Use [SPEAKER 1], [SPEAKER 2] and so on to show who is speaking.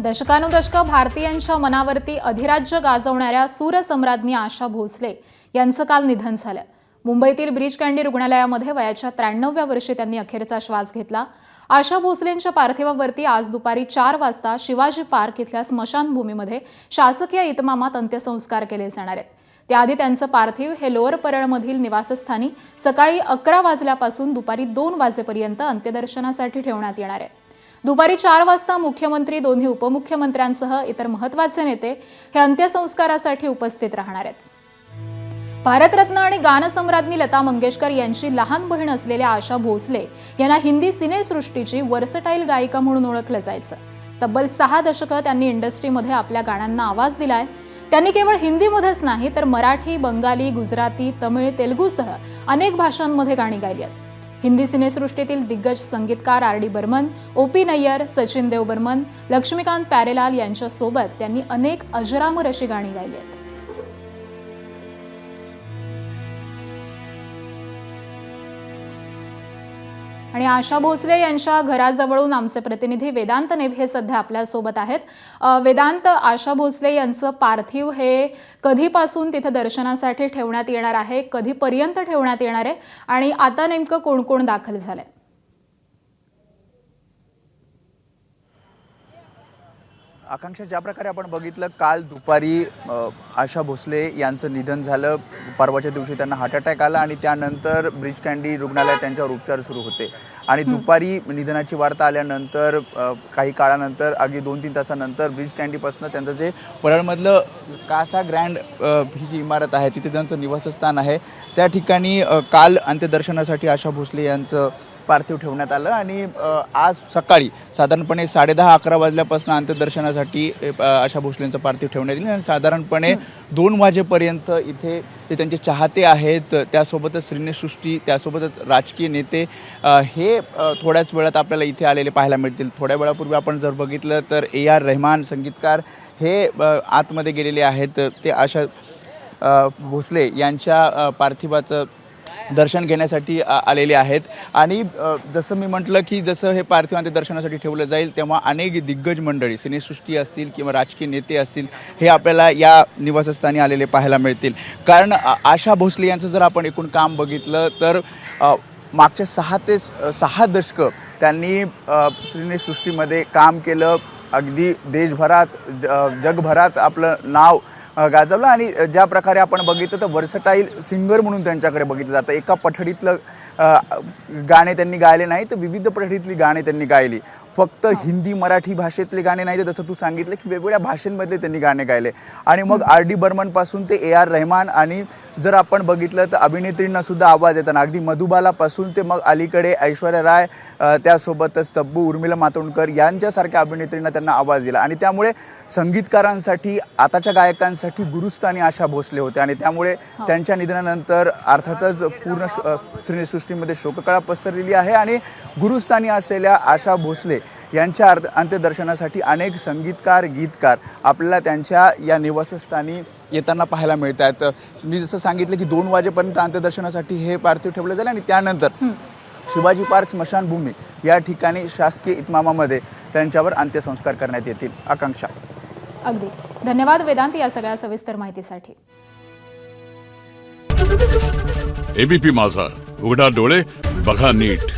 [SPEAKER 1] दशकानुदशकं भारतीयांच्या मनावरती अधिराज्य गाजवणाऱ्या सूरसम्राज्ञी आशा भोसले यांचं काल निधन झालं। मुंबईतील ब्रीच कँडी रुग्णालयामध्ये वयाच्या 93व्या वर्षी त्यांनी अखेरचा श्वास घेतला। आशा भोसलेंच्या पार्थिवावरती आज दुपारी 4 वाजता शिवाजी पार्क इथल्या स्मशानभूमीमध्ये शासकीय इतमामात अंत्यसंस्कार केले जाणार आहेत। त्याआधी त्यांचं पार्थिव हे लोअर परळमधील निवासस्थानी सकाळी 11 वाजल्यापासून दुपारी 2 वाजेपर्यंत अंत्यदर्शनासाठी ठेवण्यात येणार आहे। दुपारी 4 वाजता मुख्यमंत्री, दोन्ही उपमुख्यमंत्र्यांसह इतर महत्त्वाचे नेते हे अंत्यसंस्कारासाठी उपस्थित राहणार आहेत। भारतरत्न आणि गानसम्राज्ञी लता मंगेशकर यांची लहान बहीण असलेल्या आशा भोसले यांना हिंदी सिनेसृष्टीची वर्सटाईल गायिका म्हणून ओळखलं जायचं। तब्बल 6 दशकं त्यांनी इंडस्ट्रीमध्ये आपल्या गाण्यांना आवाज दिलाय। त्यांनी केवळ हिंदीमध्येच नाही तर मराठी, बंगाली, गुजराती, तमिळ, तेलुगूसह अनेक भाषांमध्ये गाणी गायली आहेत। हिंदी सिनेसृष्टीतील दिग्गज संगीतकार R D Burman, O P. Nayyar, Sachin Dev Burman, Laxmikant Pyarelal यांच्यासोबत त्यांनी अनेक अजरामर अशी गाणी गायली आहेत। आणि आशा भोसले यांच्या घराजवळून आमचे प्रतिनिधी वेदांत नेभे सध्या आपल्या सोबत आहेत। वेदांत, आशा भोसले यांचं पार्थिव हे कधीपासून तिथे दर्शनासाठी ठेवण्यात येणार आहे, कधीपर्यंत ठेवण्यात येणार आहे आणि आता नेमकं कोण कोण दाखल झालंय?
[SPEAKER 2] आकांक्षा, ज्या प्रकारे आपण बघितलं काल दुपारी आशा भोसले यांचं निधन झालं। परवाच्या दिवशी त्यांना हार्ट अटॅक आला आणि त्यानंतर ब्रीच कँडी रुग्णालयात त्यांच्यावर उपचार सुरू होते आणि दुपारी निधनाची वार्ता आल्यानंतर काही काळानंतर अगदी 2-3 तासानंतर ब्रीच कँडीपासून त्यांचं जे परळमधलं कासा ग्रँड ही जी इमारत आहे तिथे त्यांचं निवासस्थान आहे त्या ठिकाणी काल अंत्यदर्शनासाठी आशा भोसले यांचं पार्थिव ठेवण्यात आलं आणि आज सकाळी साधारणपणे 10:30-11 वाजल्यापासून अंत्यदर्शनासाठी आशा भोसलेंचं पार्थिव ठेवण्यात येईल आणि साधारणपणे 2 वाजेपर्यंत इथे ते त्यांचे चाहते आहेत, त्यासोबतच सिनेसृष्टी, त्यासोबतच राजकीय नेते हे थोड्याच वेळात आपल्याला इथे आलेले पाहायला मिळतील। थोड्या वेळापूर्वी आपण जर बघितलं तर ए.आर. रहमान संगीतकार हे आतमध्ये गेलेले आहेत। ते आशा भोसले यांच्या पार्थिवाचं दर्शन घेण्यासाठी आलेले आहेत आणि जसं मी म्हटलं की जसं हे पार्थिव अंत्यदर्शनासाठी ठेवलं जाईल तेव्हा अनेक दिग्गज मंडळी, सिनेसृष्टी असतील किंवा राजकीय नेते असतील हे आपल्याला या निवासस्थानी आलेले पाहायला मिळतील। कारण आशा भोसले यांचं जर आपण एकूण काम बघितलं तर मागच्या 6 दशकं त्यांनी सिनेसृष्टीमध्ये काम केलं। अगदी देशभरात, जगभरात आपलं नाव गाजवलं आणि ज्या प्रकारे आपण बघितलं तर वर्सटाईल सिंगर म्हणून त्यांच्याकडे बघितलं जातं। एका पठडीतलं गाणे त्यांनी गायले नाही तर विविध पठडीतली गाणे त्यांनी गायली। फक्त हिंदी, मराठी भाषेतले गाणे नाही तर जसं तू सांगितलं की वेगवेगळ्या भाषांमधले त्यांनी गाणे गायले आणि मग आर डी बर्मनपासून ते ए.आर. रहमान आणि जर आपण बघितलं तर अभिनेत्रींना सुद्धा आवाज येताना अगदी मधुबालापासून ते मग अलीकडे ऐश्वर्या राय, त्यासोबतच तब्बू, उर्मिला मातोंडकर यांच्यासारख्या अभिनेत्रींना त्यांना आवाज दिला आणि त्यामुळे संगीतकारांसाठी, आताच्या गायकांसाठी गुरुस्थानी आशा भोसले होते आणि त्यामुळे त्यांच्या निधनानंतर अर्थातच पूर्ण सिनेसृष्टीमध्ये शोककळा पसरलेली आहे आणि गुरुस्थानी असलेल्या आशा भोसले यांच्या अंत्यदर्शनासाठी अनेक संगीतकार, गीतकार आपल्याला त्यांच्या या निवासस्थानी येताना पाहायला मिळत आहेत। मी जसं सांगितलं की 2 वाजेपर्यंत अंत्यदर्शनासाठी हे पार्थिव ठेवलं जाईल आणि त्यानंतर शिवाजी पार्क स्मशानभूमी या ठिकाणी शासकीय इतमामामध्ये त्यांच्यावर अंत्यसंस्कार करण्यात येतील। आकांक्षा,
[SPEAKER 1] अगदी धन्यवाद वेदांत या सगळ्या सविस्तर माहितीसाठी।
[SPEAKER 3] एबीपी माझा, उघडा डोळे बघा नीट।